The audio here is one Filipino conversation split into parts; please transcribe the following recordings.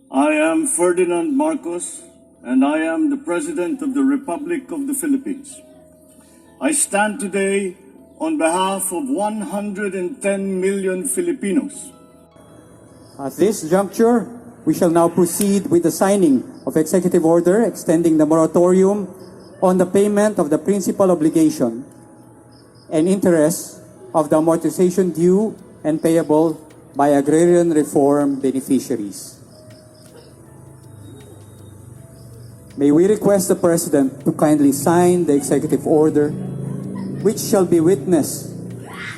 I am Ferdinand Marcos, and I am the President of the Republic of the Philippines. I stand today on behalf of 110 million Filipinos. At this juncture, we shall now proceed with the signing of Executive Order extending the moratorium on the payment of the principal obligation and interest of the amortization due and payable by agrarian reform beneficiaries. May we request the President to kindly sign the executive order, which shall be witnessed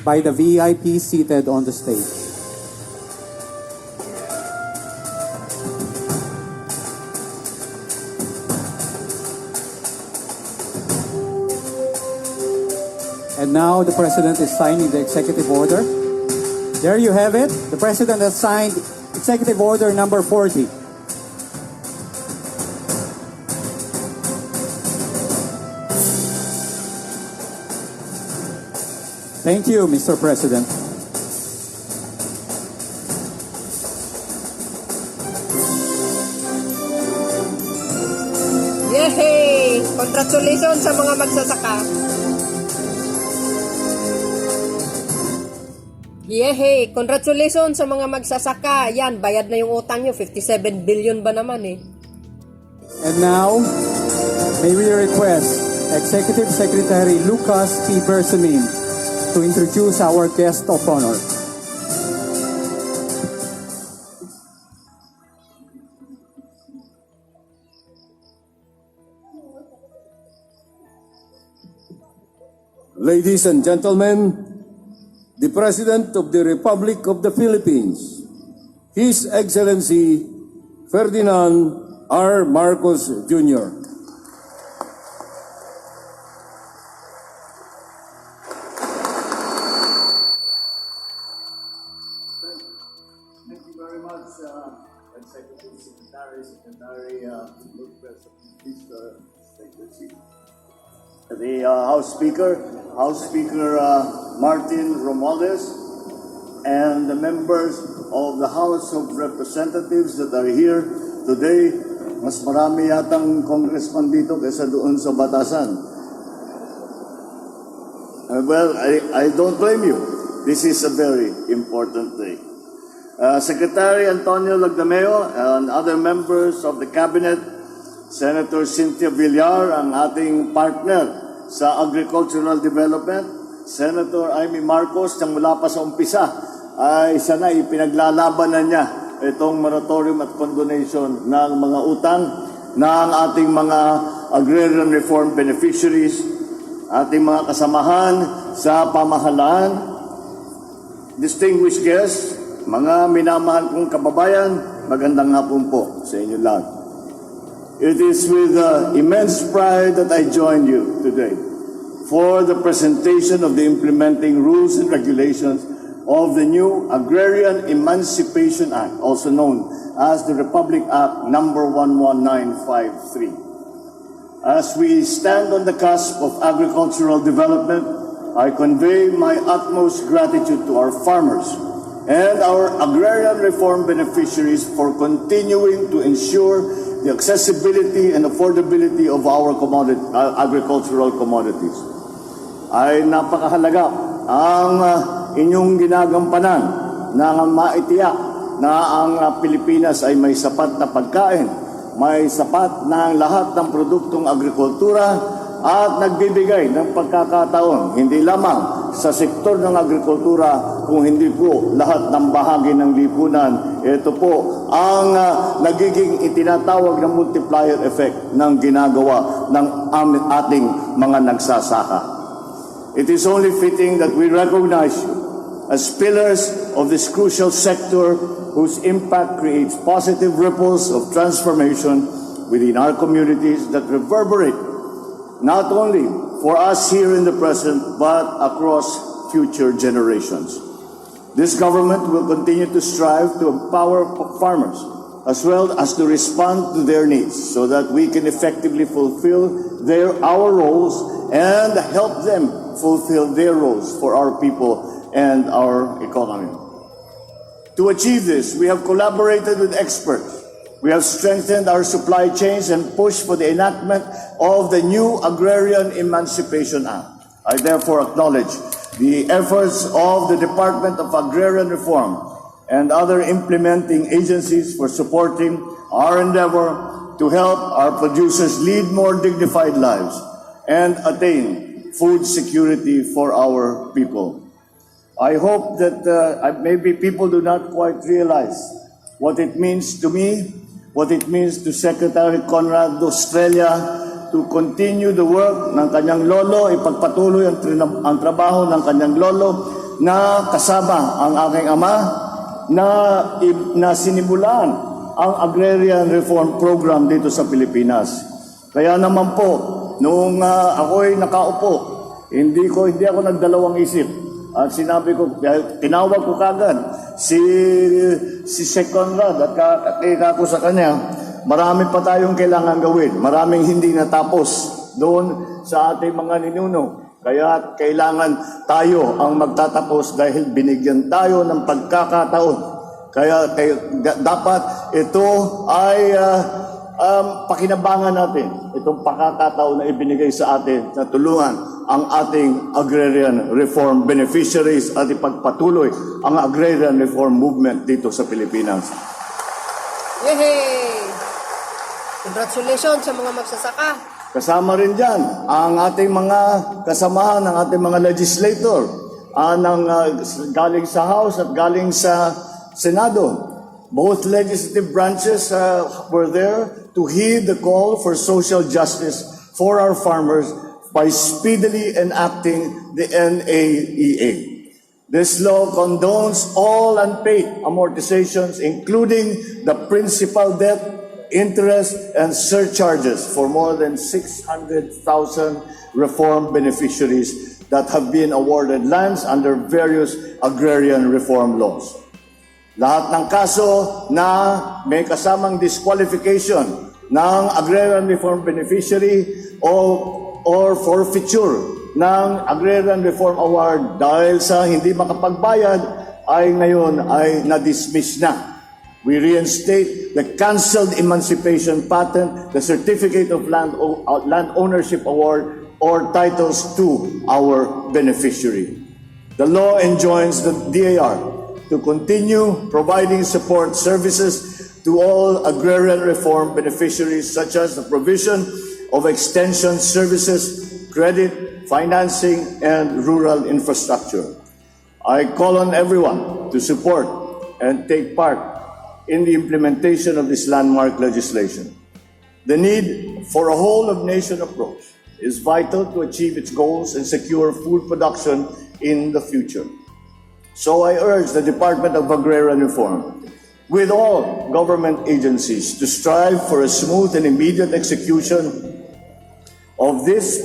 by the VIP seated on the stage. And now the President is signing the executive order. There you have it. The President has signed Executive Order number 40. Thank you, Mr. President. Yay! Congratulations sa mga magsasaka. Yay! Congratulations sa mga magsasaka. Yan, bayad na yung utang nyo. 57 billion ba naman eh. And now, may we request Executive Secretary Lucas T. Bersamin to introduce our guest of honor. Ladies and gentlemen, the President of the Republic of the Philippines, His Excellency Ferdinand R. Marcos Jr. Thank you very much, Executive Secretary Lucas. Please take your seat. The House Speaker Martin Romualdez, and the members of the House of Representatives that are here today. Mas marami yatang congressman dito kaysa doon sa batasan. Well, I don't blame you. This is a very important day. Secretary Antonio Lagdameo and other members of the Cabinet, Senator Cynthia Villar, ang ating partner sa Agricultural Development, Senator Amy Marcos, nang mula pa sa umpisa, ay sana ipinaglalaban na niya itong moratorium at condonation ng mga utang ng ating mga agrarian reform beneficiaries, ating mga kasamahan sa pamahalaan, distinguished guests, mga minamahal kong kababayan, magandang hapon po sa inyo lahat. It is with immense pride that I join you today for the presentation of the implementing rules and regulations of the new Agrarian Emancipation Act, also known as the Republic Act number 11953. As we stand on the cusp of agricultural development, I convey my utmost gratitude to our farmers and our agrarian reform beneficiaries for continuing to ensure the accessibility and affordability of our agricultural commodities. Ay napakahalaga ang inyong ginagampanan na maitiyak na ang Pilipinas ay may sapat na pagkain, may sapat na lahat ng produktong agrikultura at nagbibigay ng pagkakataon hindi lamang sa sektor ng agrikultura kung hindi po lahat ng bahagi ng lipunan. Ito po ang nagiging itinatawag na multiplier effect ng ginagawa ng ating mga nagsasaka. It is only fitting that we recognize you as pillars of this crucial sector whose impact creates positive ripples of transformation within our communities that reverberate not only for us here in the present, but across future generations. This government will continue to strive to empower farmers, as well as to respond to their needs, so that we can effectively fulfill our roles and help them fulfill their roles for our people and our economy. To achieve this, we have collaborated with experts We have strengthened our supply chains and pushed for the enactment of the new Agrarian Emancipation Act. I therefore acknowledge the efforts of the Department of Agrarian Reform and other implementing agencies for supporting our endeavor to help our producers lead more dignified lives and attain food security for our people. I hope that maybe people do not quite realize what it means to me, what it means to Secretary Conrad Australia to continue the work ng kanyang lolo, ipagpatuloy ang trabaho ng kanyang lolo na kasama ang aking ama na sinimulan ang Agrarian Reform Program dito sa Pilipinas. Kaya naman po, noong ako'y nakaupo, hindi ako nagdalawang isip. At sinabi ko, tinawag ko kagad si Sec Conrad at kakita ko sa kanya, marami pa tayong kailangan gawin. Maraming hindi natapos doon sa ating mga ninuno. Kaya kailangan tayo ang magtatapos dahil binigyan tayo ng pagkakataon. Kaya dapat ito ay pakinabangan natin. Itong pagkakataon na ibinigay sa atin na tulungan ang ating agrarian reform beneficiaries at ipagpatuloy ang agrarian reform movement dito sa Pilipinas. Yehey! Congratulations sa mga magsasaka. Kasama rin dyan ang ating mga kasamahan, ang ating mga legislator galing sa House at galing sa Senado. Both legislative branches were there to heed the call for social justice for our farmers by speedily enacting the NAEA. This law condones all unpaid amortizations, including the principal debt, interest, and surcharges for more than 600,000 reform beneficiaries that have been awarded lands under various agrarian reform laws. Lahat ng kaso na may kasamang disqualification ng agrarian reform beneficiary or forfeiture ng agrarian reform award dahil sa hindi makapagbayad ay ngayon ay na-dismiss na. We reinstate the cancelled emancipation patent, the certificate of land ownership award, or titles to our beneficiary. The law enjoins the DAR to continue providing support services to all agrarian reform beneficiaries, such as the provision of extension services, credit, financing, and rural infrastructure. I call on everyone to support and take part in the implementation of this landmark legislation. The need for a whole-of-nation approach is vital to achieve its goals and secure food production in the future. So I urge the Department of Agrarian Reform, with all government agencies, to strive for a smooth and immediate execution of this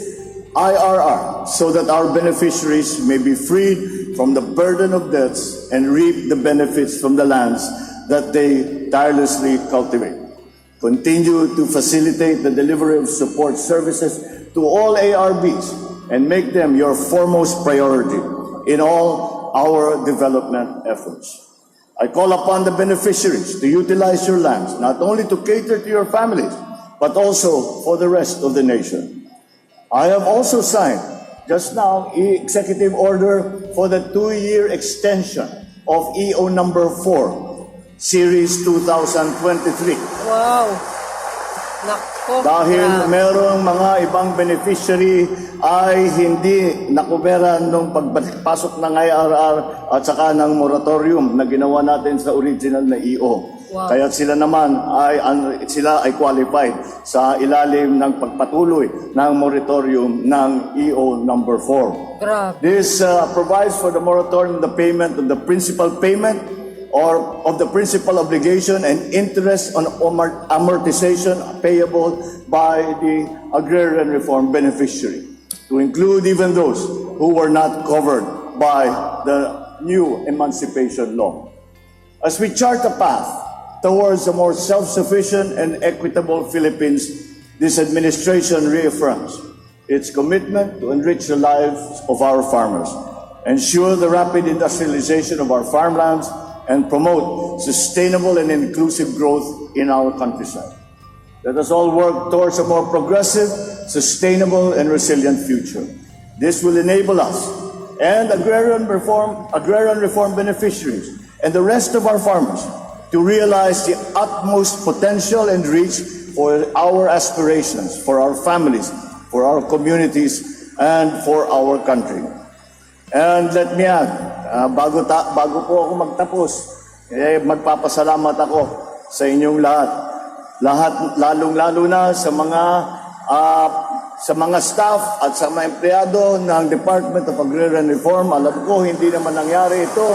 IRR so that our beneficiaries may be freed from the burden of debts and reap the benefits from the lands that they tirelessly cultivate. Continue to facilitate the delivery of support services to all ARBs and make them your foremost priority in all our development efforts. I call upon the beneficiaries to utilize your lands not only to cater to your families, but also for the rest of the nation. I have also signed just now executive order for the 2-year extension of EO number 4, Series 2023. Wow! Nako! Dahil merong mga ibang beneficiary ay hindi nakuberan nung pagpasok ng IRR at saka ng moratorium na ginawa natin sa original na EO. Wow. Kaya sila naman ay qualified sa ilalim ng pagpatuloy ng moratorium ng EO number 4. Grabe. This provides for the moratorium the payment of the principal payment or of the principal obligation and interest on amortization payable by the agrarian reform beneficiary, to include even those who were not covered by the new emancipation law. As we chart a path towards a more self-sufficient and equitable Philippines, this administration reaffirms its commitment to enrich the lives of our farmers, ensure the rapid industrialization of our farmlands, and promote sustainable and inclusive growth in our countryside. Let us all work towards a more progressive, sustainable, and resilient future. This will enable us and agrarian reform beneficiaries and the rest of our farmers to realize the utmost potential and reach for our aspirations, for our families, for our communities, and for our country. And let me add, bago po ako magtapos, magpapasalamat ako sa inyong lahat. Lalong-lalo na sa mga staff at sa mga empleyado ng Department of Agrarian Reform. Alam ko, hindi naman nangyari ito.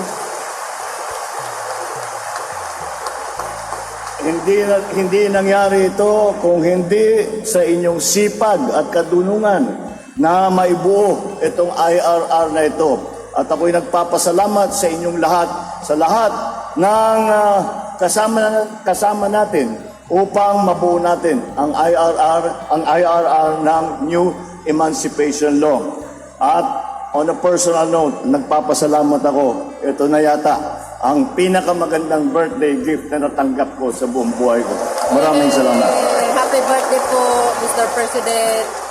Hindi nangyari ito kung hindi sa inyong sipag at kadunungan na maibuo itong IRR na ito. At ako'y nagpapasalamat sa inyong lahat, sa lahat ng kasama natin upang mabuo natin ang IRR ng New Emancipation Law. At on a personal note, nagpapasalamat ako. Ito na yata ang pinakamagandang birthday gift na natanggap ko sa buong buhay ko. Maraming salamat. Happy birthday po, Mr. President.